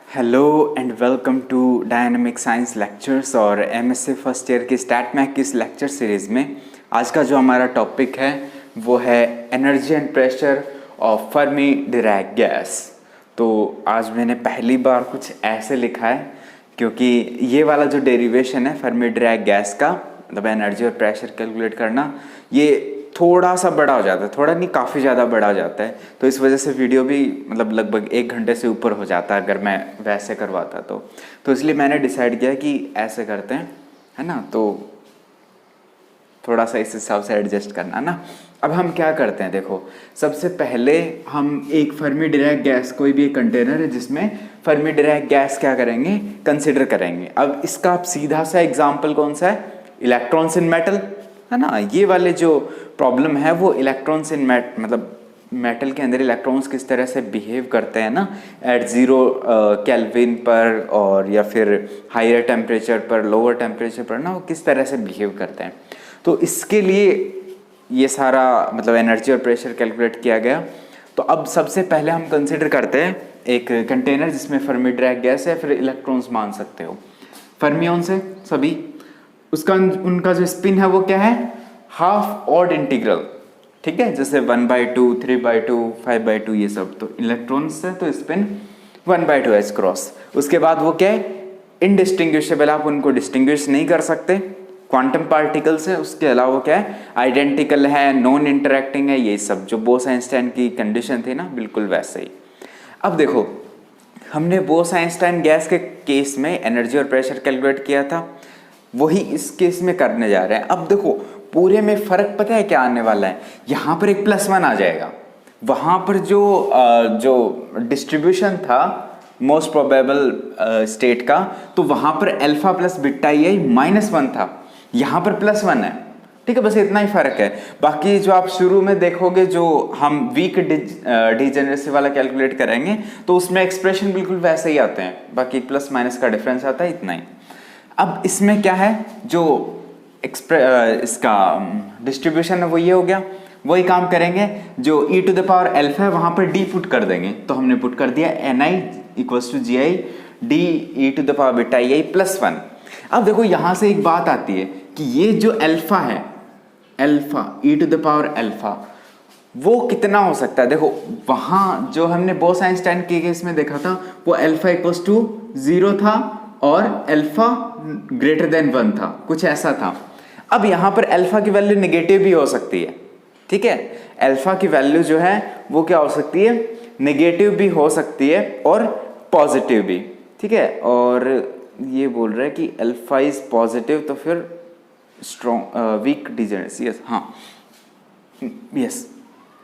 Hello and welcome to dynamic science lectures और MSc first year की stat math की इस लेक्चर सीरीज़ में आज का जो हमारा टॉपिक है वो है energy and pressure of Fermi Dirac gas. तो आज मैंने पहली बार कुछ ऐसे लिखा है क्योंकि ये वाला जो डेरिवेशन है फर्मी डिराक गैस का, मतलब एनर्जी और प्रेशर कैलकुलेट करना, ये थोड़ा सा बड़ा हो जाता है, थोड़ा नहीं काफ़ी ज़्यादा बड़ा हो जाता है। तो इस वजह से वीडियो भी मतलब लगभग 1 घंटे से ऊपर हो जाता है अगर मैं वैसे करवाता तो इसलिए मैंने डिसाइड किया कि ऐसे करते हैं, है ना। तो थोड़ा सा इस हिसाब से एडजस्ट करना ना। अब हम क्या करते हैं, देखो सबसे पहले हम एक फर्मी डिराक गैस, कोई भी एक कंटेनर है जिसमें फर्मी डिराक गैस क्या करेंगे, कंसिडर करेंगे। अब इसका आप सीधा सा एग्जाम्पल कौन सा है, इलेक्ट्रॉन्स इन मेटल, है ना। ये वाले जो प्रॉब्लम है वो इलेक्ट्रॉन्स इन मतलब मेटल के अंदर इलेक्ट्रॉन्स किस तरह से बिहेव करते हैं ना एट 0 केल्विन पर, और या फिर हायर टेम्परेचर पर, लोअर टेम्परेचर पर ना, वो किस तरह से बिहेव करते हैं। तो इसके लिए ये सारा मतलब एनर्जी और प्रेशर कैलकुलेट किया गया। तो अब सबसे पहले हम कंसिडर करते हैं एक कंटेनर जिसमें फर्मी डिराक गैस है, फिर इलेक्ट्रॉन्स मान सकते हो फर्मियंस है सभी। उसका उनका जो स्पिन है वो क्या है, हाफ ऑड इंटीग्रल, ठीक है, जैसे 1/2, 3/2, 5/2 ये सब। तो इलेक्ट्रॉन्स है तो स्पिन 1/2 एच क्रॉस। उसके बाद वो क्या है, इनडिस्टिंग्विशेबल, आप उनको डिस्टिंग्विश नहीं कर सकते, क्वांटम पार्टिकल्स है। उसके अलावा क्या है, आइडेंटिकल है, नॉन इंटरेक्टिंग है, ये सब जो बोस-आइंस्टाइन की कंडीशन थी ना, बिल्कुल वैसे ही। अब देखो हमने बोस-आइंस्टाइन गैस के केस में एनर्जी और प्रेशर कैलकुलेट किया था, वही इस केस में करने जा रहे हैं। अब देखो पूरे में फर्क पता है क्या आने वाला है, यहाँ पर एक +1 आ जाएगा, वहाँ पर जो डिस्ट्रीब्यूशन था मोस्ट प्रोबेबल स्टेट का, तो वहाँ पर अल्फा प्लस बीटा आई -1 था, यहाँ पर +1 है, ठीक है। बस इतना ही फर्क है। बाकी जो आप शुरू में देखोगे, जो हम वीक डिजेनरेसी वाला कैलकुलेट करेंगे तो उसमें एक्सप्रेशन बिल्कुल वैसे ही आते हैं, बाकी प्लस माइनस का डिफरेंस आता है, इतना ही। अब इसमें क्या है, जो इसका डिस्ट्रीब्यूशन है वो ये हो गया। वही काम करेंगे, जो e to the power alpha है वहाँ पर d पुट कर देंगे, तो हमने पुट कर दिया ni equals to gi d e to the power beta i +1। अब देखो यहाँ से एक बात आती है कि ये जो अल्फा है, alpha e to the power alpha, वो कितना हो सकता है। देखो वहाँ जो हमने बोस-आइंस्टाइन के केस में देखा था वो अल्फा इक्वल्स टू 0 था और अल्फा ग्रेटर देन 1 था, कुछ ऐसा था। अब यहाँ पर अल्फा की वैल्यू नेगेटिव भी हो सकती है, ठीक है। अल्फा की वैल्यू जो है वो क्या हो सकती है, नेगेटिव भी हो सकती है और पॉजिटिव भी, ठीक है। और ये बोल रहा है कि अल्फा इज पॉजिटिव, तो फिर स्ट्रॉन्ग वीक डिजेनरेसी, यस, हाँ यस,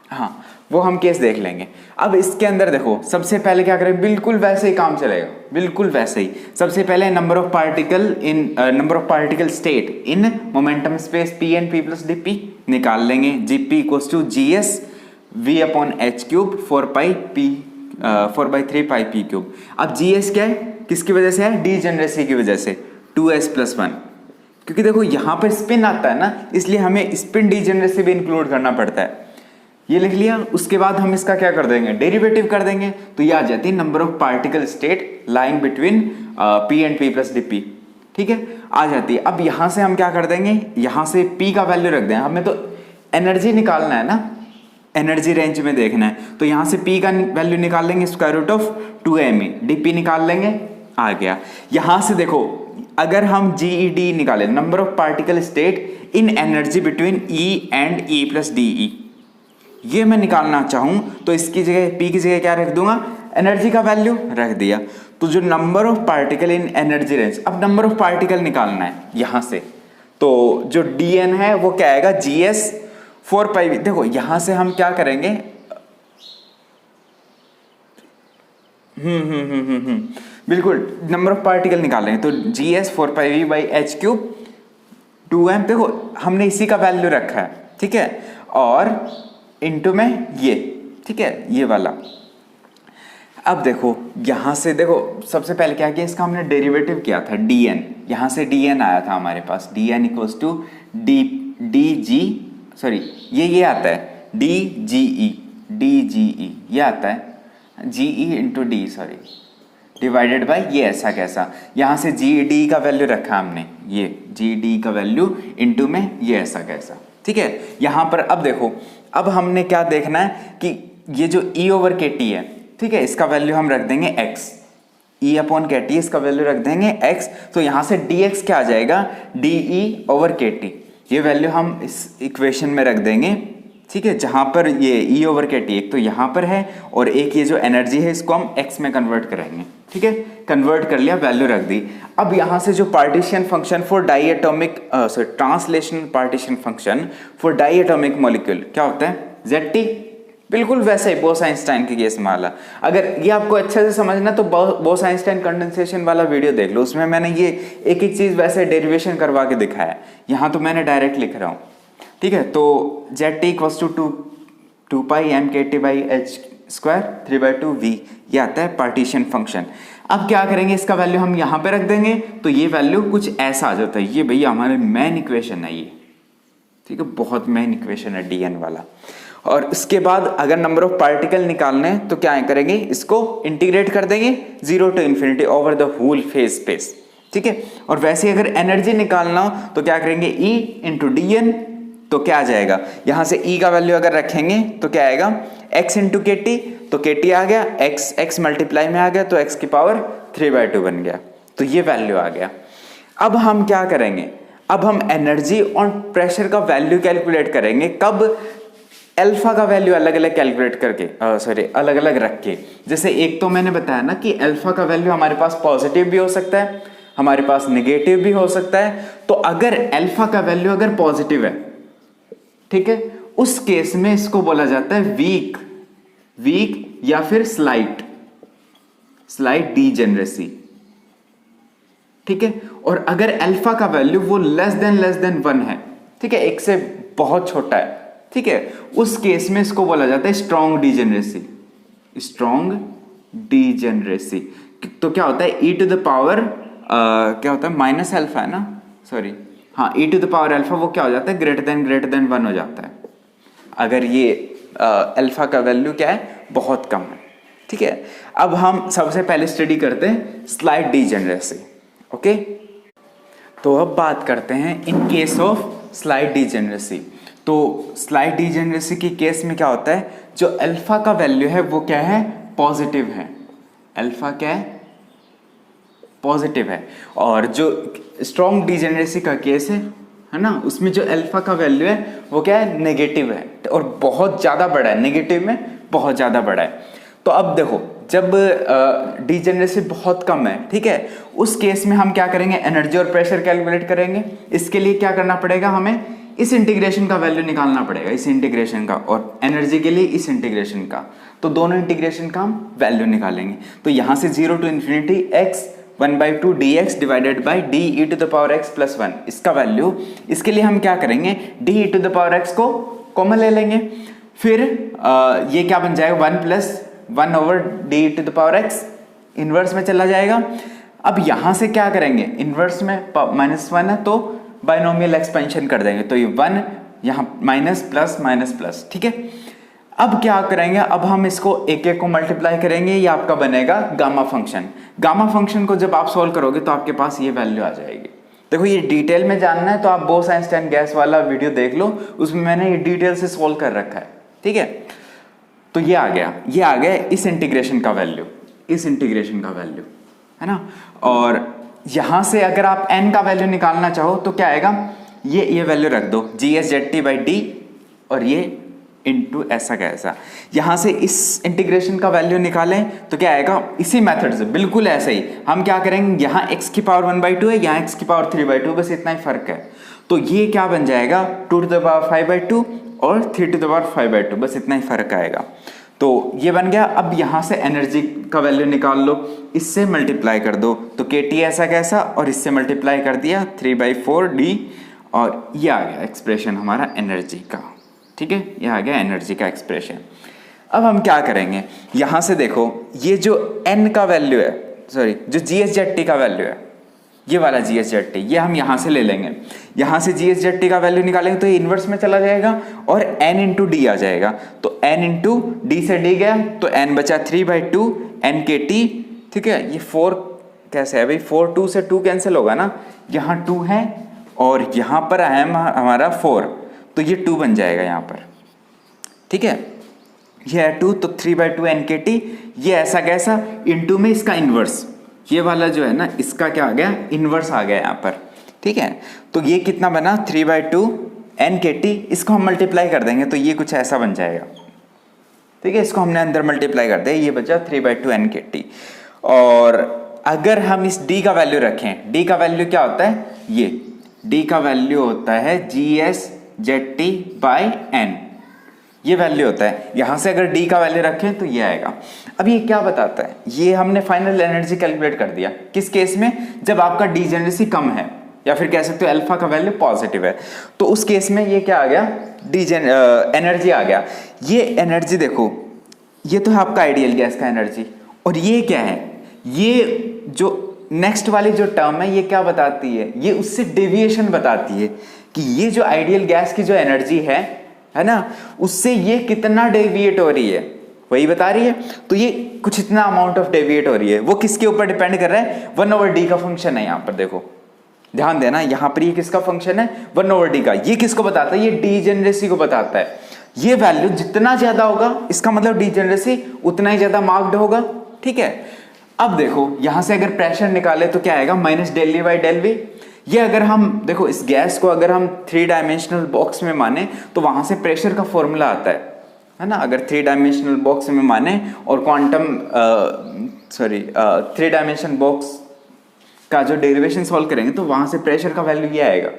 हाँ, वो हम केस देख लेंगे। अब इसके अंदर देखो सबसे पहले क्या करें, बिल्कुल वैसे ही काम चलेगा, बिल्कुल वैसे ही। सबसे पहले number of particle state in momentum space p and p plus dp निकाल लेंगे। gp equals to gs v/h³ 4/3 pi p cube. अब gs क्या है, किसकी वजह से है, डीजेनरेसी की वजह से, 2s+1, क्योंकि देखो यहाँ पर स्पिन आता है ना, इसलिए हमें स्पिन डीजेनरेसी भी इंक्लूड करना पड़ता है। ये लिख लिया। उसके बाद हम इसका क्या कर देंगे, डेरिवेटिव कर देंगे, तो ये आ जाती है number of particle state lying between p and p plus dp, ठीक है, आ जाती है। अब यहाँ से हम क्या कर देंगे, यहाँ से p का वैल्यू रख दें, हमें तो एनर्जी निकालना है ना, एनर्जी रेंज में देखना है, तो यहाँ से p का वैल्यू निकाल लेंगे, √2me, dp निकाल लेंगे, आ गया। यहाँ से देखो अगर हम GED निकालें, number of particle state in energy between E and E plus DE, ये मैं निकालना चाहूं तो इसकी जगह p की जगह क्या रख दूंगा, एनर्जी का वैल्यू रख दिया। तो जो number of particle in energy range, अब नंबर ऑफ पार्टिकल निकालना है यहाँ से, तो जो dn है वो क्या आएगा, gs 4πv। देखो यहाँ से हम क्या करेंगे, बिल्कुल नंबर ऑफ पार्टिकल निकालेंगे, तो gs 4πv/h³ 2m, देखो हमने इसी का वैल्यू रखा है, ठीक है, और इनटू में ये, ठीक है, ये वाला। अब देखो यहाँ से देखो सबसे पहले क्या किया, इसका हमने डेरिवेटिव किया था dn, यहाँ से dn आया था हमारे पास, dn इक्वल्स टू ये आता है DGE ये आता है, GE into D sorry divided by ये ऐसा कैसा, यहाँ से GD का वैल्यू रखा हमने, ये GD का वैल्यू इंटू में ये ऐसा कैसा, ठीक है। यहाँ पर अब देखो, अब हमने क्या देखना है कि ये जो E ओवर के टी है, ठीक है, इसका वैल्यू हम रख देंगे x, E अपॉन के टी इसका वैल्यू रख देंगे x, तो यहाँ से dx क्या आ जाएगा, DE ओवर के टी, ये वैल्यू हम इस इक्वेशन में रख देंगे, ठीक है, जहाँ पर ये E ओवर के टी एक तो यहाँ पर है और एक ये जो एनर्जी है इसको हम x में कन्वर्ट करेंगे, ठीक है, कन्वर्ट कर लिया, वैल्यू रख दी। अब यहाँ से जो partition function for diatomic translational partition function for diatomic molecule क्या होता है, ZT, बिल्कुल वैसे ही बोस-आइंस्टाइन के केस में वाला। अगर ये आपको अच्छे से समझना तो बोस-आइंस्टाइन कंडेंसेशन वाला वीडियो देख लो, उसमें मैंने ये एक एक चीज़ वैसे डेरिवेशन करवा के दिखाया है, यहाँ तो मैंने डायरेक्ट लिख रहा हूँ, ठीक है। तो ZT equals to 2 pi MKT by H square 3/2V, ये आता है पार्टीशन फंक्शन। अब क्या करेंगे, इसका वैल्यू हम यहाँ पे रख देंगे, तो ये वैल्यू कुछ ऐसा आ जाता है, ये भैया हमारे मेन इक्वेशन है ये, ठीक है, बहुत मेन इक्वेशन है DN वाला। और इसके बाद अगर नंबर ऑफ पार्टिकल निकालने हैं तो क्या करेंगे, इसको इंटीग्रेट कर देंगे 0 to infinity over the whole phase space, ठीक है। और वैसे अगर एनर्जी निकालना हो तो क्या करेंगे, E इंटू DN, तो क्या आ जाएगा, यहाँ से E का वैल्यू अगर रखेंगे तो क्या आएगा, x इंटू के टी, तो के टी आ गया, x मल्टीप्लाई में आ गया तो x की पावर 3/2 बन गया, तो ये वैल्यू आ गया। अब हम क्या करेंगे, अब हम एनर्जी और प्रेशर का वैल्यू कैलकुलेट करेंगे, कब, अल्फा का वैल्यू अलग अलग कैलकुलेट करके, अलग अलग रख के। जैसे एक तो मैंने बताया ना कि अल्फा का वैल्यू हमारे पास पॉजिटिव भी हो सकता है, हमारे पास नेगेटिव भी हो सकता है, तो अगर अल्फा का वैल्यू अगर पॉजिटिव है, ठीक है, उस केस में इसको बोला जाता है वीक या फिर स्लाइट डीजेनरेसी, ठीक है। और अगर अल्फा का वैल्यू वो लेस देन 1 है, ठीक है, एक से बहुत छोटा है, ठीक है, उस केस में इसको बोला जाता है स्ट्रॉन्ग डीजेनरेसी। तो क्या होता है, e टू द पावर क्या होता है, माइनस अल्फा है ना, सॉरी हाँ, e to the power alpha वो क्या हो जाता है, ग्रेटर देन 1 हो जाता है अगर ये अल्फा का वैल्यू क्या है, बहुत कम है, ठीक है। अब हम सबसे पहले स्टडी करते हैं स्लाइट डीजेनरेसी, ओके। तो अब बात करते हैं in case of slight degeneracy. तो स्लाइट डीजेनरेसी के केस में क्या होता है, जो अल्फा का वैल्यू है वो क्या है, पॉजिटिव है, अल्फा क्या है, पॉजिटिव है। और जो स्ट्रॉन्ग डीजेनरेसी का केस है ना, उसमें जो अल्फा का वैल्यू है वो क्या है, नेगेटिव है और बहुत ज़्यादा बड़ा है, नेगेटिव में बहुत ज़्यादा बड़ा है। तो अब देखो, जब डीजेनरेसी बहुत कम है, ठीक है, उस केस में हम क्या करेंगे, एनर्जी और प्रेशर कैलकुलेट करेंगे। इसके लिए क्या करना पड़ेगा, हमें इस इंटीग्रेशन का वैल्यू निकालना पड़ेगा, इस इंटीग्रेशन का, और एनर्जी के लिए इस इंटीग्रेशन का, तो दोनों इंटीग्रेशन का हम वैल्यू निकालेंगे। तो यहाँ से 0 to infinity x 1/2 dx divided by D E to the power x plus 1, इसका वैल्यू, इसके लिए हम क्या करेंगे, D E to the power x को कॉमन ले लेंगे, फिर ये क्या बन जाएगा, 1 plus 1 over D E to the power x, inverse में चला जाएगा। अब यहाँ से क्या करेंगे, इन्वर्स में -1 है तो बाइनोमियल एक्सपेंशन कर देंगे, तो ये 1 यहाँ माइनस प्लस, ठीक है। अब क्या करेंगे, अब हम इसको एक को मल्टीप्लाई करेंगे, ये आपका बनेगा गामा फंक्शन। गामा फंक्शन को जब आप सोल्व करोगे तो आपके पास ये वैल्यू आ जाएगी। देखो, ये डिटेल में जानना है तो आप बोस-आइंस्टाइन गैस वाला वीडियो देख लो, उसमें मैंने ये डिटेल से सोल्व कर रखा है, ठीक है। तो ये आ गया इस इंटीग्रेशन का वैल्यू, है ना। और यहाँ से अगर आप n का वैल्यू निकालना चाहो तो क्या आएगा, ये वैल्यू रख दो, GSZT/D, और ये इंटू ऐसा कैसा, यहाँ से इस इंटीग्रेशन का वैल्यू निकालें तो क्या आएगा, इसी मेथड से बिल्कुल ऐसे ही हम क्या करेंगे, यहाँ x की पावर 1/2 है, यहाँ x की पावर 3/2, बस इतना ही फर्क है। तो ये क्या बन जाएगा, 2 to the power 5/2 और 3 to the power 5/2, बस इतना ही फर्क आएगा। तो ये बन गया। अब यहाँ से एनर्जी का वैल्यू निकाल लो, इससे मल्टीप्लाई कर दो, तो KT ऐसा कैसा, और इससे मल्टीप्लाई कर दिया 3/4D, और ये आ गया एक्सप्रेशन हमारा एनर्जी का, ठीक है, ये आ गया एनर्जी का एक्सप्रेशन। अब हम क्या करेंगे, यहाँ से देखो, ये जो n का वैल्यू है, सॉरी जो GSZT का वैल्यू है, ये वाला GHZT, ये हम यहाँ से ले लेंगे, यहाँ से GHZT का वैल्यू निकालेंगे तो ये इन्वर्स में चला जाएगा और n इंटू डी आ जाएगा, तो n इंटू डी से डी गया तो n बचा 3/2 NKT। ठीक है, ये 4 कैसे है भाई, 4 2 से 2 कैंसिल होगा ना, यहाँ 2 है और यहाँ पर है हमारा 4, तो ये 2 बन जाएगा यहाँ पर। ठीक है, ये है 2 तो 3/2 NKT, ये ऐसा कैसा इंटू में इसका इन्वर्स, ये वाला जो है ना इसका क्या आ गया, इन्वर्स आ गया यहाँ पर। ठीक है, तो ये कितना बना 3/2 NKT, इसको हम मल्टीप्लाई कर देंगे तो ये कुछ ऐसा बन जाएगा। ठीक है, इसको हमने अंदर मल्टीप्लाई कर दिया, ये बचा 3/2 NKT। और अगर हम इस D का वैल्यू रखें, D का वैल्यू क्या होता है, ये D का वैल्यू होता है GSZT/N, ये वैल्यू होता है। यहाँ से अगर D का वैल्यू रखें तो ये आएगा। अब ये क्या बताता है, ये हमने फाइनल एनर्जी कैलकुलेट कर दिया किस केस में, जब आपका डीजेनरेसी कम है या फिर कह सकते हो अल्फा का वैल्यू पॉजिटिव है, तो उस केस में ये क्या आ गया, एनर्जी आ गया। ये एनर्जी देखो, ये तो है आपका आइडियल गैस का एनर्जी, और ये क्या है, ये जो नेक्स्ट वाली जो टर्म है ये क्या बताती है, ये उससे डेविएशन बताती है कि ये जो आइडियल गैस की जो एनर्जी है ना, उससे ये कितना डेविएट हो रही है, वही बता रही है। तो ये कुछ इतना अमाउंट ऑफ डेविएट हो रही है, वो किसके ऊपर डिपेंड कर रहा है, 1/d का फंक्शन है। यहाँ पर देखो ध्यान देना, यहाँ पर ये किसका फंक्शन है, 1/d का। ये किसको बताता है, ये डीजेनरेसी को बताता है। ये वैल्यू जितना ज्यादा होगा इसका मतलब डीजेनरेसी उतना ही ज्यादा मार्क्ड होगा। ठीक है, अब देखो यहाँ से अगर प्रेशर निकाले तो क्या आएगा, -∂E/∂V। ये अगर हम देखो इस गैस को अगर हम 3 डायमेंशनल बॉक्स में माने तो वहां से प्रेशर का फॉर्मूला आता है ना। अगर 3 डायमेंशनल बॉक्स में माने और क्वांटम 3 डायमेंशन बॉक्स का जो डेरिवेशन सॉल्व करेंगे तो वहां से प्रेशर का वैल्यू ये आएगा।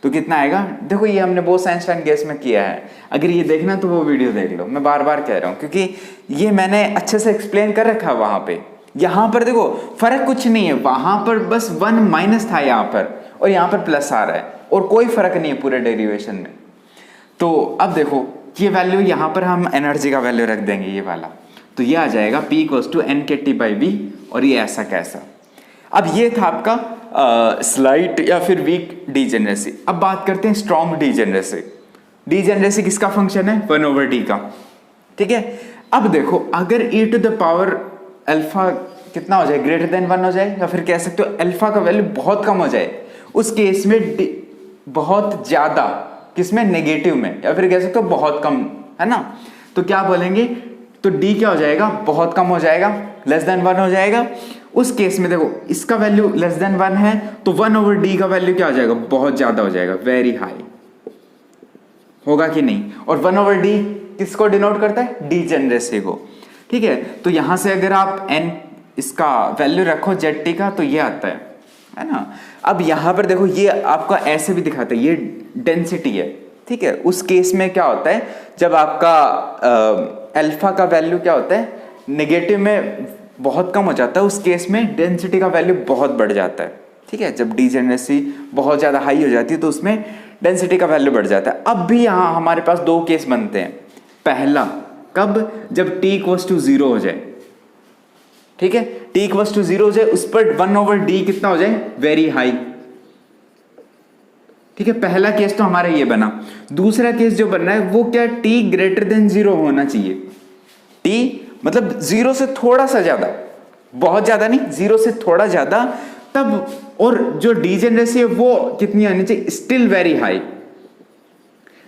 तो कितना आएगा, देखो ये हमने बोस-आइंस्टाइन गैस में किया है, अगर ये देखना तो वो वीडियो देख लो, मैं बार बार कह रहा हूँ क्योंकि ये मैंने अच्छे से एक्सप्लेन कर रखा है वहां पे। यहाँ पर देखो फर्क कुछ नहीं है, वहां पर बस 1 माइनस था यहाँ पर, और यहाँ पर प्लस आ रहा है, और कोई फर्क नहीं है पूरे डेरिवेशन में। तो अब देखो ये वैल्यू यहाँ पर हम एनर्जी का वैल्यू रख देंगे ये वाला, तो ये आ जाएगा P = NKT/V, और ये ऐसा कैसा। अब ये था आपका स्लाइट या फिर वीक डीजेनरेसी। अब बात करते हैं स्ट्रॉन्ग डीजेनरेसी। डीजेनरेसी किसका फंक्शन है, 1/d का। ठीक है, अब देखो अगर e⁻ अल्फा कितना हो जाए, >1 हो जाए, या फिर कह सकते हो अल्फा का वैल्यू बहुत कम हो जाए, उस केस में बहुत ज्यादा किसमें, नेगेटिव में, या फिर कह सकते हो बहुत कम, है ना। तो क्या बोलेंगे, तो D क्या हो जाएगा, बहुत कम हो जाएगा, <1 हो जाएगा। उस केस में देखो इसका वैल्यू <1 है तो 1/d का वैल्यू क्या हो जाएगा, बहुत ज्यादा हो जाएगा, वेरी हाई होगा कि नहीं। और 1/d किसको डिनोट करता है, डीजेनरेसी को। ठीक है, तो यहां से अगर आप n इसका वैल्यू रखो ZT का तो ये आता है ना। अब यहां पर देखो ये आपका ऐसे भी दिखाता है, ये डेंसिटी है। ठीक है, उस केस में क्या होता है, जब आपका अल्फा का वैल्यू क्या होता है, नेगेटिव में बहुत कम हो जाता है, उस केस में डेंसिटी का वैल्यू बहुत बढ़ जाता है। ठीक है, जब डीजेनरेसी बहुत ज़्यादा हाई हो जाती है तो उसमें डेंसिटी का वैल्यू बढ़ जाता है। अब भी यहाँ हमारे पास 2 केस बनते हैं। पहला कब, जब t = 0 हो जाए। ठीक है, t = 0 हो जाए, उस पर 1/d कितना हो जाए, वेरी हाई। ठीक है, पहला केस तो हमारा ये बना। दूसरा केस जो बन रहा है वो क्या, t > 0 होना चाहिए। t मतलब 0 से थोड़ा सा ज्यादा, बहुत ज्यादा नहीं, 0 से थोड़ा ज्यादा, तब। और जो डीजेनरेसी है वो कितनी आनी चाहिए, स्टिल वेरी हाई।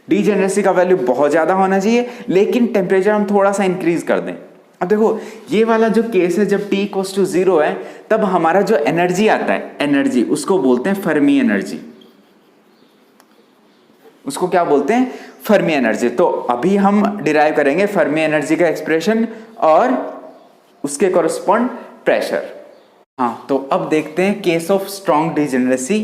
डीजेनरेसी का वैल्यू बहुत ज्यादा होना चाहिए, लेकिन टेम्परेचर हम थोड़ा सा इंक्रीज कर दें। अब देखो ये वाला जो केस है, जब t = 0 है तब हमारा जो एनर्जी आता है, एनर्जी उसको बोलते हैं फर्मी एनर्जी। उसको क्या बोलते हैं, फर्मी एनर्जी। तो अभी हम डिराइव करेंगे फर्मी एनर्जी का एक्सप्रेशन और उसके कॉरस्पॉन्ड प्रेशर। हाँ, तो अब देखते हैं केस ऑफ स्ट्रॉन्ग डीजेनरेसी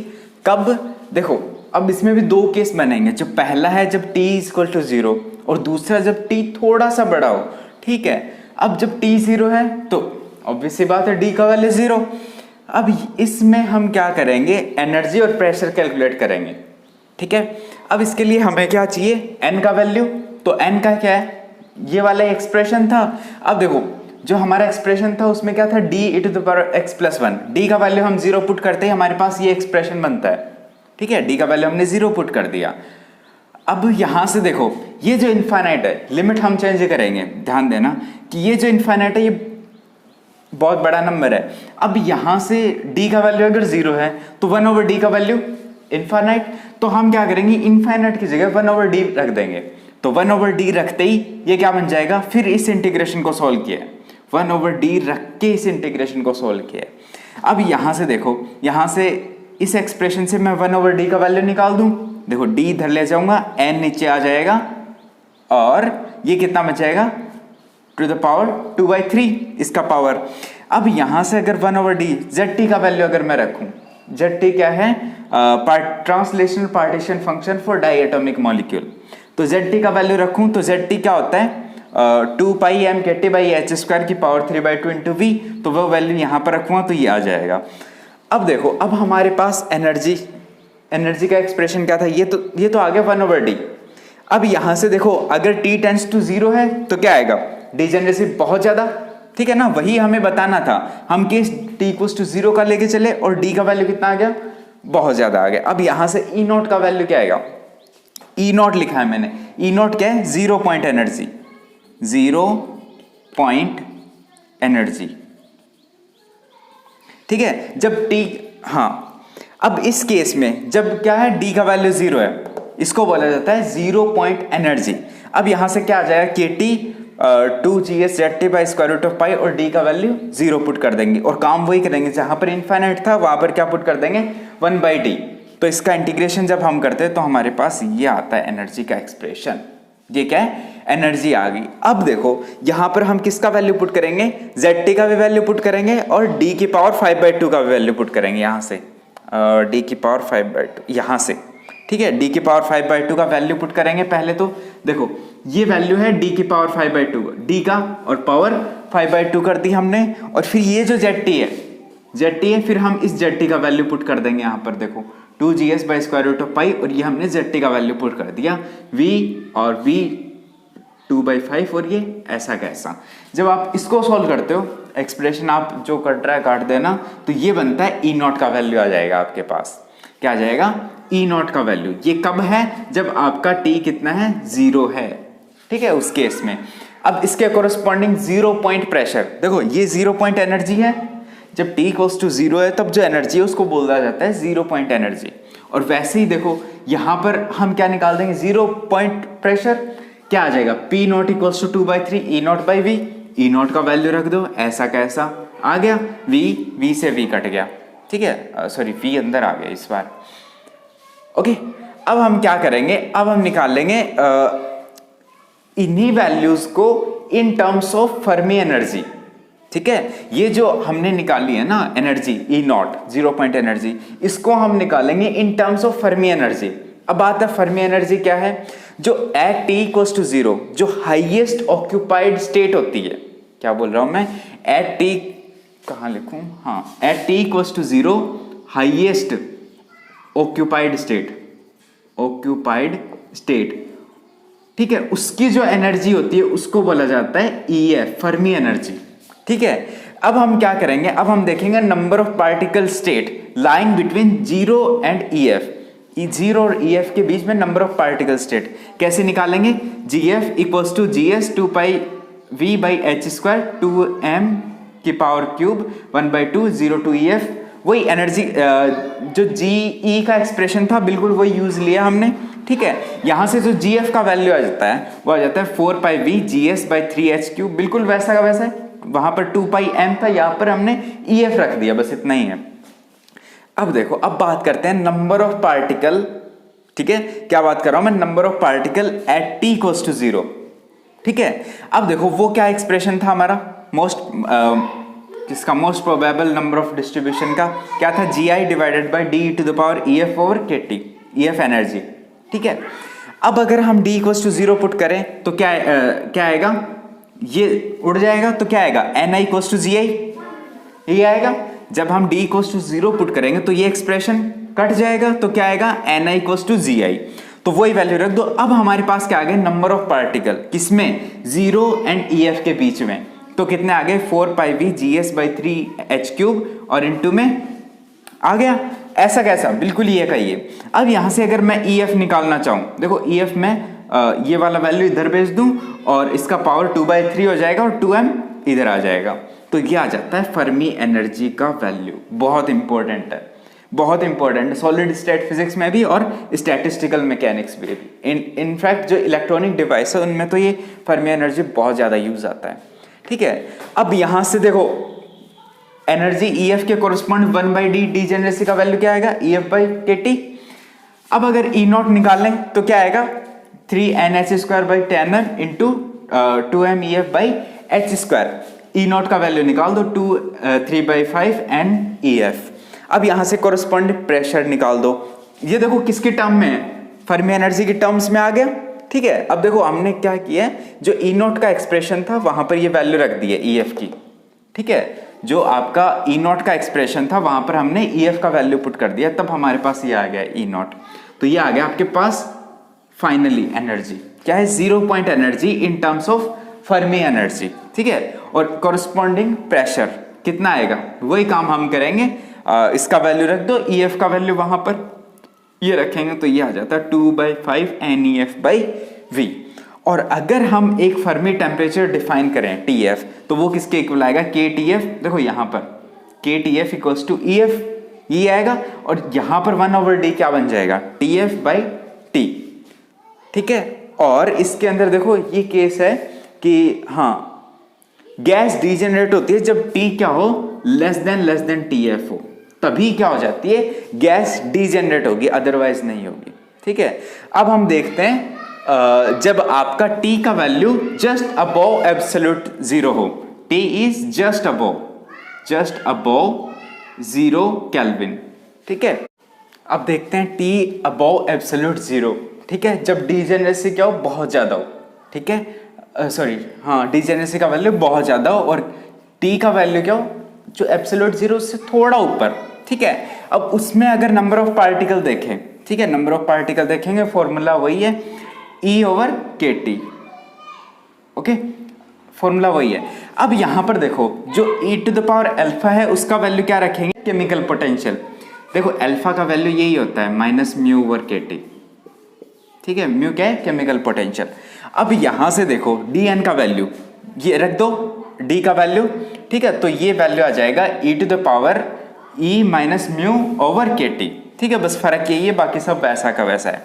कब। देखो अब इसमें भी 2 केस बनेंगे। जो पहला है जब t = 0 और दूसरा जब t थोड़ा सा बड़ा हो। ठीक है, अब जब t 0 है तो ऑब्वियस सी बात है d का वैल्यू 0। अब इसमें हम क्या करेंगे, एनर्जी और प्रेशर कैलकुलेट करेंगे। ठीक है, अब इसके लिए हमें क्या चाहिए, n का वैल्यू। तो n का क्या है, ये वाला एक्सप्रेशन था। अब देखो जो हमारा एक्सप्रेशन था उसमें क्या था, D E to the power X plus one. D का वैल्यू हम 0 पुट करते हैं, हमारे पास ये एक्सप्रेशन बनता है, ठीक है। डी का वैल्यू हमने 0 पुट कर दिया। अब यहां से देखो ये जो इनफाइनाइट है, लिमिट हम चेंज करेंगे, ध्यान देना कि ये जो इनफाइनाइट है ये बहुत बड़ा नंबर है। अब यहां से d का वैल्यू अगर 0 है तो 1/d का वैल्यू इनफाइनाइट, तो हम क्या करेंगे, इनफाइनाइट की जगह 1/d रख देंगे। तो 1/d रखते ही ये क्या बन जाएगा, फिर इस इंटीग्रेशन को सोल्व किया, 1/d रख के इस इंटीग्रेशन को सोल्व किया। अब यहां से देखो, यहां से इस एक्सप्रेशन से मैं 1/d का वैल्यू निकाल दूं, देखो d इधर ले जाऊंगा, n नीचे आ जाएगा और ये कितना बचेगा, टू द पावर 2/3 इसका पावर। अब यहां से अगर 1/d zt का वैल्यू अगर मैं रखूं, zt क्या है, translational partition function for diatomic molecule, तो zt का वैल्यू रखूं तो zt क्या होता है, 2πm kT/h² की पावर 3/2 इंटू v, तो वो वैल्यू यहां पर रखूंगा तो ये आ जाएगा। अब देखो, अब हमारे पास एनर्जी का एक्सप्रेशन क्या था, ये तो आ गया 1/d। अब यहां से देखो अगर t टेंड्स टू 0 है तो क्या आएगा, डिजेनरेसी बहुत ज्यादा, ठीक है ना, वही हमें बताना था। हम केस t इक्वल्स टू 0 का लेके चले और d का वैल्यू कितना आ गया, बहुत ज्यादा आ गया। अब यहां से E नॉट का वैल्यू क्या आएगा, E नॉट लिखा है मैंने, E नॉट क्या है, 0 पॉइंट एनर्जी, 0 पॉइंट एनर्जी, ठीक है। जब t, हाँ, अब इस केस में जब क्या है, d का वैल्यू 0 है, इसको बोला जाता है 0 पॉइंट एनर्जी। अब यहां से क्या आ जाएगा, kT 2GSZT/√π और d का वैल्यू 0 पुट कर देंगे और काम वही करेंगे, जहां पर इनफाइनाइट था वहां पर क्या पुट कर देंगे, 1/d। तो इसका इंटीग्रेशन जब हम करते हैं तो हमारे पास ये आता है एनर्जी का एक्सप्रेशन, ये क्या है, एनर्जी आ गई। अब देखो यहां पर हम किसका वैल्यू पुट करेंगे, zt का भी वैल्यू पुट करेंगे और d की पावर 5/2 का भी वैल्यू पुट करेंगे, यहां से d की पावर 5/2 यहां से, ठीक है। d की पावर 5/2 का वैल्यू पुट करेंगे पहले, तो देखो ये वैल्यू है d की पावर 5/2 d का, और पावर 5/2 कर दी हमने, और फिर ये जो zt है फिर हम इस zt का वैल्यू पुट कर देंगे यहाँ पर, देखो 2GS/√π और ये हमने zt का वैल्यू पुट कर दिया, v और v 2/5 और ये ऐसा कैसा। जब आप इसको सॉल्व करते हो, एक्सप्रेशन आप जो कट रहा है काट देना, तो ये बनता है E नॉट का वैल्यू आ जाएगा आपके पास, क्या आ जाएगा, E नॉट का वैल्यू। ये कब है, जब आपका t कितना है, 0 है, ठीक है, उस केस में। अब इसके कोरस्पॉन्डिंग 0 पॉइंट प्रेशर, देखो ये 0 पॉइंट एनर्जी है, जब t इक्वल्स टू 0 है तब जो एनर्जी है उसको बोला जाता है 0 पॉइंट एनर्जी। और वैसे ही देखो यहां पर हम क्या निकाल देंगे, 0 पॉइंट प्रेशर क्या आ जाएगा, P naught equals to 2/3 E naught by V, E naught का वैल्यू रख दो, ऐसा कैसा आ गया, V से V कट गया, ठीक है, सॉरी V अंदर आ गया इस बार, ओके। अब हम क्या करेंगे, अब हम निकाल लेंगे इन्हीं वैल्यूज को in terms of Fermi energy, ठीक है। ये जो हमने निकाली है ना energy E not 0 point energy, इसको हम निकालेंगे in terms of Fermi energy. अब बात है फर्मी एनर्जी क्या है, जो एट t इक्वल्स टू 0 जो हाईएस्ट ऑक्यूपाइड स्टेट होती है, क्या बोल रहा हूं मैं, एट t, कहां लिखूं, हाँ, at t equals to 0 highest occupied state, ठीक है, उसकी जो एनर्जी होती है उसको बोला जाता है EF, फर्मी एनर्जी, ठीक है। अब हम क्या करेंगे, अब हम देखेंगे number of particle state lying between 0 and EF, 0 और EF के बीच में नंबर ऑफ पार्टिकल स्टेट कैसे निकालेंगे, GF equals to GS 2πV/h², 2m की पावर क्यूब 1/2 0 टू EF, वही एनर्जी जो GE का एक्सप्रेशन था बिल्कुल वही यूज लिया हमने, ठीक है। यहां से जो GF का वैल्यू आ जाता है वो आ जाता है 4πV GS/3h³, बिल्कुल वैसा का वैसा है, वहां पर 2πm था, यहां पर हमने EF रख दिया, बस इतना ही है। अब देखो, अब बात करते हैं नंबर ऑफ पार्टिकल, ठीक है, क्या बात कर रहा हूं मैं, number of particle at t equals to 0, ठीक है। अब देखो वो क्या एक्सप्रेशन था हमारा, किसका, most probable number of distribution का क्या था, GI divided by d to the power EF over KT, EF energy, ठीक है। अब अगर हम d इक्वल्स टू 0 पुट करें तो क्या आएगा, ये उड़ जाएगा, तो क्या आएगा, Ni इक्वल्स टू GI, ये आएगा। जब हम d इक्वल्स टू 0 पुट करेंगे तो ये एक्सप्रेशन कट जाएगा, तो क्या आएगा, Ni इक्वल्स टू GI, तो वही वैल्यू रख दो। अब हमारे पास क्या आ गया, नंबर ऑफ पार्टिकल, किसमें, 0 एंड EF के बीच में, तो कितने आ गए 4 pi V G S by 3h³ और इनटू में आ गया। ऐसा कैसा, बिल्कुल ये का ये। अब यहां से अगर मैं EF निकालना चाहूं, देखो EF में ये वाला वैल्यू इधर भेज दूं और इसका पावर 2/3 हो जाएगा और 2m इधर आ जाएगा, तो ये आ जाता है फर्मी एनर्जी का वैल्यू। बहुत इंपॉर्टेंट है, बहुत इंपॉर्टेंट है सॉलिड स्टेट फिजिक्स में भी और स्टैटिस्टिकल मैकेनिक्स में भी। इनफैक्ट जो इलेक्ट्रॉनिक डिवाइस है उनमें तो ये फर्मी एनर्जी बहुत ज़्यादा यूज आता है। ठीक है, अब यहाँ से देखो एनर्जी EF के कोरिस्पॉन्ड 1/d डीजेनरेसी का वैल्यू क्या आएगा EF/kT। अब अगर E0 निकालें तो क्या आएगा 3NH² / 10m into 2m EF/h²। E0 का वैल्यू निकाल दो 3/5 NEF। अब यहां से कोरिस्पॉन्ड प्रेशर निकाल दो। ये देखो किसके टर्म में है, फर्मी एनर्जी के टर्म्स में आ गया। ठीक है, अब देखो हमने क्या किया है, जो E0 का एक्सप्रेशन था वहां पर ये वैल्यू रख दी है EF की। ठीक है, जो आपका E0 का एक्सप्रेशन था वहां पर हमने EF का वैल्यू पुट कर दिया, तब हमारे पास ये आ गया E0। तो ये आ गया आपके पास फाइनली एनर्जी क्या है, 0 point energy in terms of Fermi energy. ठीक है, और कॉरस्पॉन्डिंग प्रेशर कितना आएगा वही काम हम करेंगे। इसका वैल्यू रख दो, EF का वैल्यू वहां पर ये रखेंगे तो ये आ जाता है 2/5 NEF/V। और अगर हम एक फर्मी टेम्परेचर डिफाइन करें TF, तो वो किसके इक्वल आएगा KTF। देखो यहां पर KTF इक्वल्स टू EF ये आएगा, और यहां पर 1/d क्या बन जाएगा TF/T। ठीक है, और इसके अंदर देखो ये केस है कि हाँ गैस डीजेनरेट होती है जब T क्या हो लेस देन TF हो, तभी क्या हो जाती है गैस डीजेनरेट होगी, अदरवाइज नहीं होगी। ठीक है, अब हम देखते हैं जब आपका T का वैल्यू जस्ट अबव एब्सोल्यूट 0 हो, T is just above 0 kelvin. ठीक है, अब देखते हैं T अबव एब्सोल्यूट 0। ठीक है, जब डीजेनरेसी क्या हो बहुत ज्यादा हो। ठीक है, डीजेनरेसी का वैल्यू बहुत ज्यादा हो और T का वैल्यू क्या हो जो एब्सोल्यूट 0 से थोड़ा ऊपर। ठीक है, अब उसमें अगर नंबर ऑफ पार्टिकल देखें, ठीक है नंबर ऑफ पार्टिकल देखेंगे, फॉर्मूला वही है E/kT। ओके, फॉर्मूला वही है। अब यहां पर देखो जो e⁴ है उसका वैल्यू क्या रखेंगे केमिकल पोटेंशियल। देखो अल्फा का वैल्यू यही होता है -μ/kT। ठीक है, म्यू क्या है केमिकल पोटेंशियल। अब यहां से देखो dN का वैल्यू ये रख दो, D का वैल्यू। ठीक है, तो ये वैल्यू आ जाएगा e⁻⁻⁻⁻⁰ ठीक है, बस फर्क यही है, बाकी सब वैसा का वैसा है।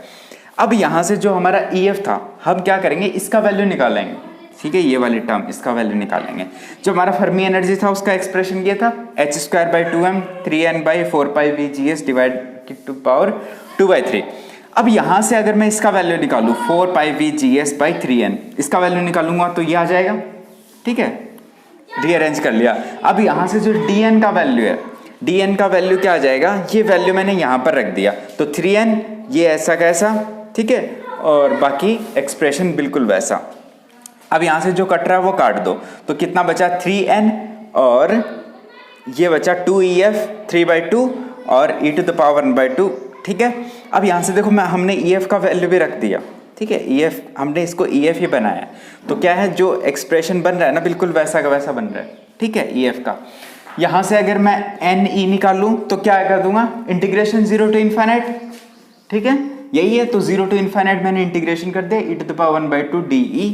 अब यहां से जो हमारा EF था हम क्या करेंगे इसका वैल्यू निकालेंगे। ठीक है, ये वाली टर्म इसका वैल्यू निकालेंगे। जो हमारा फर्मी एनर्जी था उसका एक्सप्रेशन ये था h²/2m 3n/4πVGS divided to power 2/3। अब यहां से अगर मैं इसका वैल्यू निकालूं 4πVGS/3n, इसका वैल्यू निकालूंगा तो ये आ जाएगा। ठीक है, रीअरेंज कर लिया। अब यहां से जो dN का वैल्यू है, dN का वैल्यू क्या आ जाएगा, ये वैल्यू मैंने यहां पर रख दिया, तो 3n ये ऐसा कैसा। ठीक है, और बाकी एक्सप्रेशन बिल्कुल वैसा। अब यहां से जो कट रहा है वो काट दो, तो कितना बचा 3n और ये बचा 2EF 3/2 और e⁻⁴ ठीक है, अब यहां से देखो हमने EF का वैल्यू भी रख दिया। ठीक है, EF हमने इसको EF ही बनाया, तो क्या है जो एक्सप्रेशन बन रहा है ना बिल्कुल वैसा का वैसा बन रहा है। ठीक है, EF का यहां से अगर मैं NE निकालूं तो क्या कर दूंगा इंटीग्रेशन 0 to ∞। ठीक है, यही है, तो 0 to ∞ मैंने इंटीग्रेशन कर दिया e⁻⁴ DE।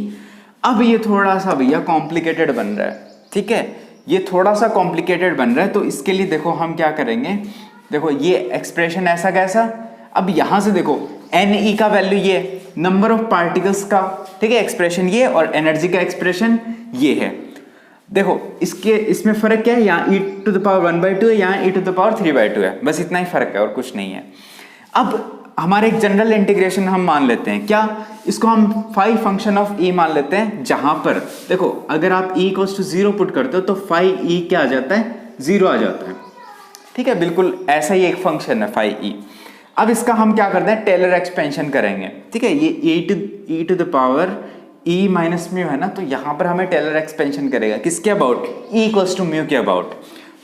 अब ये थोड़ा सा भैया कॉम्प्लिकेटेड बन रहा है। ठीक है, ये थोड़ा सा कॉम्प्लिकेटेड बन रहा है, तो इसके लिए देखो हम क्या करेंगे, देखो ये एक्सप्रेशन ऐसा कैसा। अब यहां से देखो NE का वैल्यू ये, नंबर ऑफ पार्टिकल्स का ठीक है एक्सप्रेशन ये, और एनर्जी का एक्सप्रेशन ये है। देखो इसमें फर्क क्या है, यहाँ e⁻⁴ है, यहाँ e⁻³ है, बस इतना ही फर्क है और कुछ नहीं है। अब हमारे एक जनरल इंटीग्रेशन हम मान लेते हैं, क्या इसको हम फाई फंक्शन ऑफ E मान लेते हैं, जहां पर देखो अगर आप E = 0 पुट करते हो तो फाई E क्या आ जाता है 0 आ जाता है। ठीक है, बिल्कुल ऐसा ही एक फंक्शन है फाई E। अब इसका हम क्या करते हैं टेलर एक्सपेंशन करेंगे। ठीक है, ये e⁻⁻ है ना, तो यहां पर हमें टेलर एक्सपेंशन करेगा किसके अबाउट E = μ के अबाउट।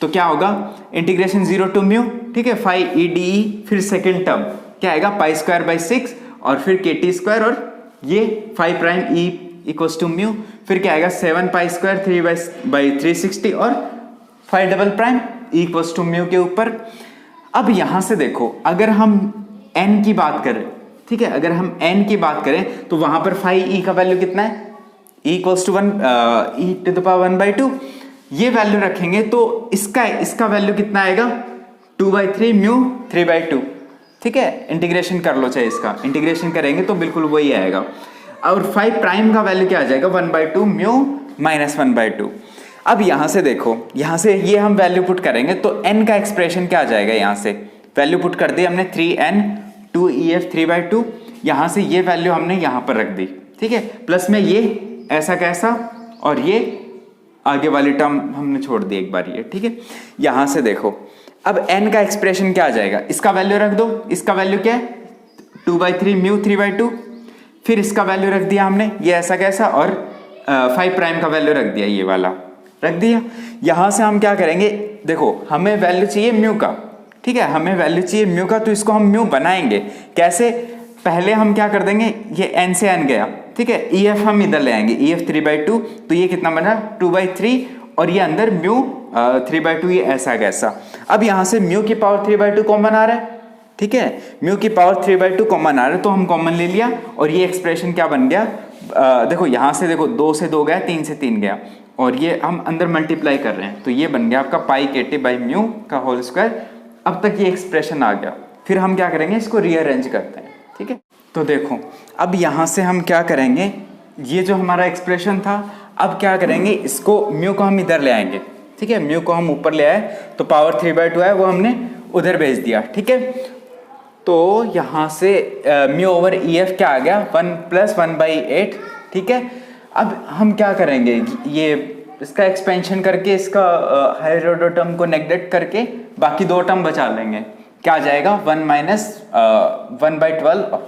तो क्या होगा इंटीग्रेशन 0 to μ। ठीक है, फाई E DE, फिर सेकेंड टर्म क्या आएगा π² / 6 और फिर KT² और ये 5' E इक्वल्स टू म्यू, फिर क्या आएगा 7 पाई स्क्वायर 3/360 और 5 double prime equals to mu के ऊपर। अब यहां से देखो अगर हम n की बात करें, ठीक है, अगर हम n की बात करें तो वहां पर 5e का वैल्यू कितना है, e equals to 1 e to the power 1/2, ये वैल्यू रखेंगे तो इसका वैल्यू कितना आएगा 2/3 म्यू 3/2, ठीक है। इंटीग्रेशन कर लो, चाहे इसका इंटीग्रेशन करेंगे तो बिल्कुल वही आएगा। और 5 प्राइम का वैल्यू क्या आ जाएगा 1/2 म्यू माइनस 1/2। अब यहां से देखो, यहां से ये हम वैल्यू पुट करेंगे तो n का एक्सप्रेशन क्या आ जाएगा, यहां से वैल्यू पुट कर दी हमने 3n 2EF 3/2, यहां से ये वैल्यू हमने यहां पर रख दी, ठीक है। प्लस में ये ऐसा कैसा और ये आगे वाली टर्म हमने छोड़ दी एक बार ये, ठीक है। यहां से देखो अब n का एक्सप्रेशन क्या आ जाएगा, इसका वैल्यू रख दो, इसका वैल्यू क्या है 2/3 म्यू 3/2, फिर इसका वैल्यू रख दिया हमने ये ऐसा कैसा और 5 प्राइम का वैल्यू रख दिया, ये वाला रख दिया। यहां से हम क्या करेंगे, देखो हमें वैल्यू चाहिए म्यू का, ठीक है, हमें वैल्यू चाहिए म्यू का, तो इसको हम म्यू बनाएंगे कैसे, पहले हम क्या कर देंगे, ये n से n गया, ठीक है, EF हम इधर ले आएंगे, EF 3/2, तो ये कितना बना 2/3 और ये अंदर म्यू 3/2, ये ऐसा कैसा। अब यहां से म्यू की पावर 3/2 कॉमन आ रहा है, ठीक है, म्यू की पावर 3/2 कॉमन आ रहा है तो हम कॉमन ले लिया और ये एक्सप्रेशन क्या बन गया, देखो यहां से देखो 2 से 2 गया, 3 से 3 गया और ये हम अंदर मल्टीप्लाई कर रहे हैं तो ये बन गया आपका पाई KT बाई म्यू का होल स्क्वायर। अब तक ये एक्सप्रेशन आ गया, फिर हम क्या करेंगे, इसको रीअरेंज करते हैं, ठीक है। तो देखो अब यहाँ से हम क्या करेंगे, ये जो हमारा एक्सप्रेशन था, अब क्या करेंगे, इसको म्यू को हम इधर ले आएंगे, ठीक है, म्यू को हम ऊपर ले आए तो पावर 3/2 है वो हमने उधर भेज दिया, ठीक है। तो यहाँ से म्यू ओवर EF क्या आ गया 1 + 1/8, ठीक है। अब हम क्या करेंगे, ये इसका एक्सपेंशन करके इसका हायर ऑर्डर टर्म को नेग्लेक्ट करके बाकी 2 टर्म बचा लेंगे, क्या आ जाएगा 1 - 1/12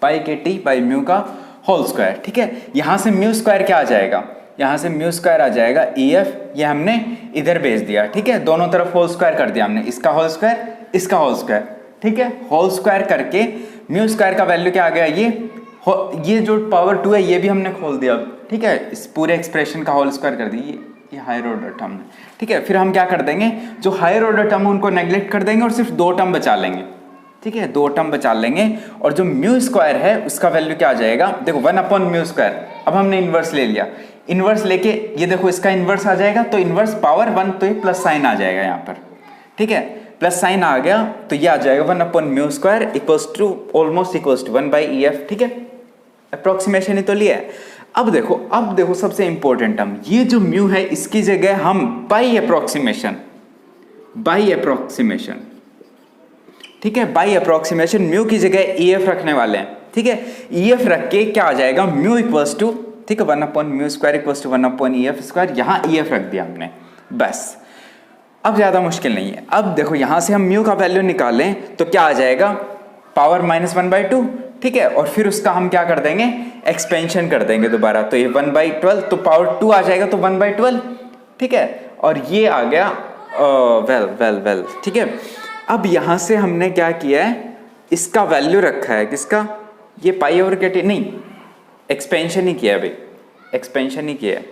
पाई KT बाई म्यू का होल स्क्वायर, ठीक है। यहाँ से म्यू स्क्वायर क्या आ जाएगा, यहाँ से म्यू स्क्वायर आ जाएगा EF, ये हमने इधर भेज दिया, ठीक है, दोनों तरफ होल स्क्वायर कर दिया हमने, इसका होल स्क्वायर इसका होल स्क्वायर, ठीक है। होल स्क्वायर करके म्यू स्क्वायर का वैल्यू क्या आ गया, ये जो पावर 2 है ये भी हमने खोल दिया, ठीक है, इस पूरे एक्सप्रेशन का होल स्क्वायर कर दी, ये हायर ऑर्डर टर्म है, ठीक है। फिर हम क्या कर देंगे, जो हायर ऑर्डर टर्म उनको नेग्लेक्ट कर देंगे और सिर्फ 2 टर्म बचा लेंगे, ठीक है, 2 टर्म बचा लेंगे। और जो म्यू स्क्वायर है उसका वैल्यू क्या आ जाएगा, देखो 1/μ², अब हमने इन्वर्स ले लिया, इन्वर्स लेके ये देखो इसका इन्वर्स आ जाएगा तो इन्वर्स पावर 1, तो ये प्लस साइन आ जाएगा यहाँ पर, ठीक है, प्लस साइन आ गया तो ये आ जाएगा 1/μ² equals to almost equals to 1/EF, ठीक है, अप्रोक्सीमेशन ही तो लिया है। अब देखो सबसे इंपॉर्टेंट टर्म, ये जो म्यू है इसकी जगह हम बाई अप्रोक्सीमेशन, ठीक है, बाई अप्रोक्सीमेशन म्यू की जगह EF रखने वाले हैं, ठीक है। EF रख के क्या आ जाएगा म्यू इक्वल्स टू, ठीक है, 1/μ² इक्वल्स टू 1/EF², यहाँ EF रख दिया हमने, बस अब ज्यादा मुश्किल नहीं है। अब देखो यहां से हम म्यू का वैल्यू निकालें तो क्या आ जाएगा पावर -1/2, ठीक है, और फिर उसका हम क्या कर देंगे, एक्सपेंशन कर देंगे दोबारा, तो ये 1/12, तो पावर 2 आ जाएगा तो 1/12, ठीक है, और ये आ गया वेल, ठीक है। अब यहां से हमने क्या किया है, इसका वैल्यू रखा है किसका, ये पाई ओवर KT, नहीं एक्सपेंशन ही किया है भाई, एक्सपेंशन ही किया है,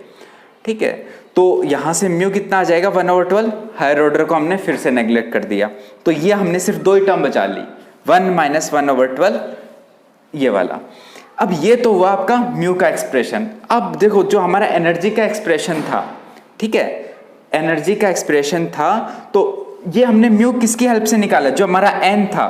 ठीक है। तो यहां से म्यू कितना आ जाएगा 1/12, हायर ऑर्डर को हमने फिर से नेग्लेक्ट कर दिया, तो ये हमने सिर्फ 2 ही टर्म बचा ली, 1 - 1/12 ये वाला। अब ये तो हुआ आपका म्यू का एक्सप्रेशन। अब देखो जो हमारा एनर्जी का एक्सप्रेशन था, ठीक है, एनर्जी का एक्सप्रेशन था, तो ये हमने म्यू किसकी हेल्प से निकाला, जो हमारा n था,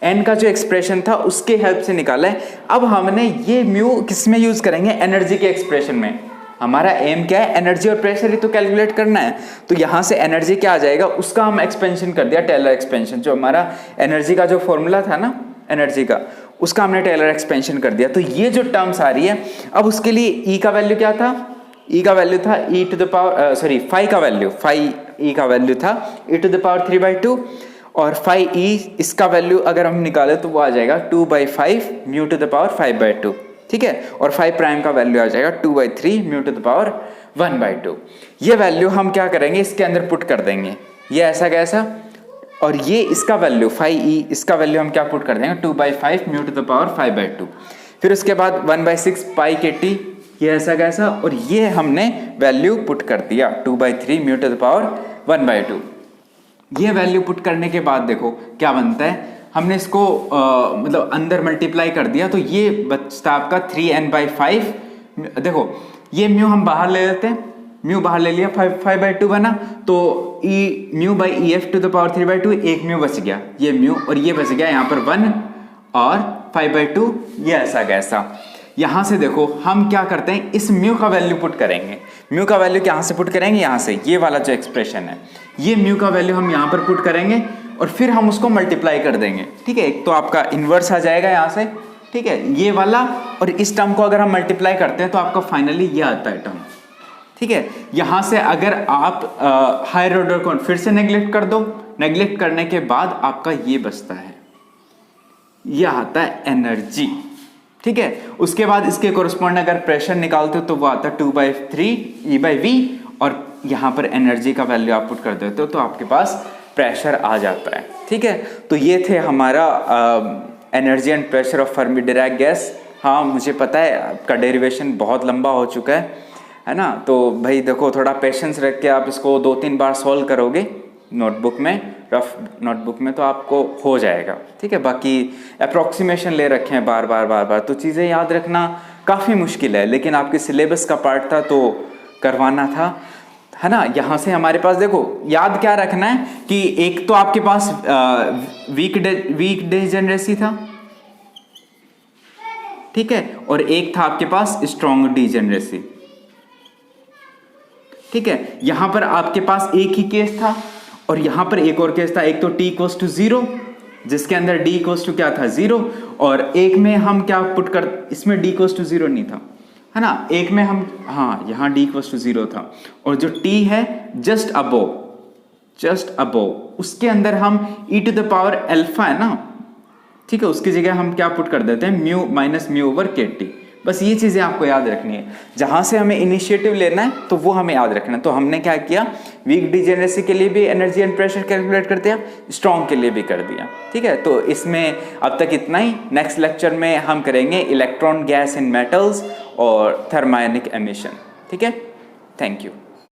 n का जो एक्सप्रेशन था उसके हेल्प से निकाला है। अब हमने ये म्यू किस में यूज करेंगे, एनर्जी के एक्सप्रेशन में। हमारा एम क्या है, एनर्जी और प्रेशर ही तो कैलकुलेट करना है, तो यहाँ से एनर्जी क्या आ जाएगा, उसका हम एक्सपेंशन कर दिया, टेलर एक्सपेंशन, जो हमारा एनर्जी का जो फॉर्मूला था ना एनर्जी का, उसका हमने टेलर एक्सपेंशन कर दिया। तो ये जो टर्म्स आ रही है, अब उसके लिए ई का वैल्यू क्या था, ई का वैल्यू था फाई का वैल्यू, फाई ई का वैल्यू था e⁻³ 3/2, और फाई ई इसका वैल्यू अगर हम निकाले तो वो आ जाएगा 2/5 μ⁵ ठीक है, और 5 प्राइम का वैल्यू आ जाएगा 2/3 μ⁻1/2। ये वैल्यू हम क्या करेंगे, इसके अंदर पुट कर देंगे, ये ऐसा कैसा, और ये इसका वैल्यू फाई ई, इसका वैल्यू हम क्या पुट कर देंगे 2/5 μ⁵ 5/2। फिर उसके बाद 1/6 पाई KT ये ऐसा कैसा, और ये हमने वैल्यू पुट कर दिया 2/3 म्यू टू द पावर 1/2। ये वैल्यू पुट करने के बाद देखो क्या बनता है, हमने इसको मतलब अंदर मल्टीप्लाई कर दिया तो ये बचता आपका 3n/5। देखो ये म्यू हम बाहर ले लेते हैं, म्यू बाहर ले लिया, 5/2 बना, तो E mu by E F to the power 3/2, एक म्यू बच गया, ये म्यू, और ये बच गया यहाँ पर 1 और 5/2, ये ऐसा कैसा। यहाँ से देखो हम क्या करते हैं, इस म्यू का वैल्यू पुट करेंगे। म्यू का वैल्यू कहाँ से पुट करेंगे, यहाँ से, ये वाला जो एक्सप्रेशन है, ये म्यू का वैल्यू हम यहाँ पर पुट करेंगे और फिर हम उसको मल्टीप्लाई कर देंगे। ठीक है, एक तो आपका इन्वर्स आ जाएगा यहाँ से, ठीक है, ये वाला, और इस टर्म को अगर हम मल्टीप्लाई करते हैं तो आपका फाइनली ये आता है टर्म। ठीक है, यहां से अगर आप हायर ऑर्डर को फिर से नेग्लेक्ट कर दो, नेग्लेक्ट करने के बाद आपका ये बचता है, ये आता है एनर्जी। ठीक है, उसके बाद इसके कोरस्पॉन्ड अगर प्रेशर निकालते हो तो वो आता है 2/3 E/V, और यहां पर एनर्जी का वैल्यू आप पुट कर देते हो तो आपके पास प्रेशर आ जाता है। ठीक है, तो ये थे हमारा energy and pressure of Fermi Dirac gas. हाँ मुझे पता है आपका डेरिवेशन बहुत लंबा हो चुका है ना, तो भाई देखो थोड़ा पेशेंस रख के आप इसको 2-3 बार सॉल्व करोगे नोटबुक में, रफ नोटबुक में, तो आपको हो जाएगा। ठीक है, बाकी अप्रॉक्सीमेशन ले रखे हैं बार बार तो चीज़ें याद रखना काफ़ी मुश्किल है, लेकिन आपके सिलेबस का पार्ट था तो करवाना था, है ना। यहाँ से हमारे पास देखो याद क्या रखना है कि एक तो आपके पास वीक डिजेनरेसी था, ठीक है, और एक था आपके पास स्ट्रॉन्ग डिजेनरेसी। ठीक है, यहां पर आपके पास एक ही केस था और यहां पर एक और केस था, एक तो t इक्वल्स टू 0 जिसके अंदर d इक्वल्स टू क्या था 0, और एक में हम क्या पुट कर, इसमें d इक्वल्स टू 0 नहीं था, है ना, एक में हम, हाँ यहाँ d इक्वल्स टू 0 था, और जो t है जस्ट अबोव उसके अंदर हम e to the power alpha है ना, ठीक है, उसकी जगह हम क्या पुट कर देते हैं, mu minus mu over KT। बस ये चीज़ें आपको याद रखनी है, जहाँ से हमें इनिशिएटिव लेना है तो वो हमें याद रखना है। तो हमने क्या किया, वीक डिजेनरेसी के लिए भी एनर्जी एंड प्रेशर कैलकुलेट कर दिया, स्ट्रॉन्ग के लिए भी कर दिया। ठीक है, तो इसमें अब तक इतना ही। नेक्स्ट लेक्चर में हम करेंगे इलेक्ट्रॉन गैस इन मेटल्स और थर्मायोनिक एमिशन। ठीक है, थैंक यू।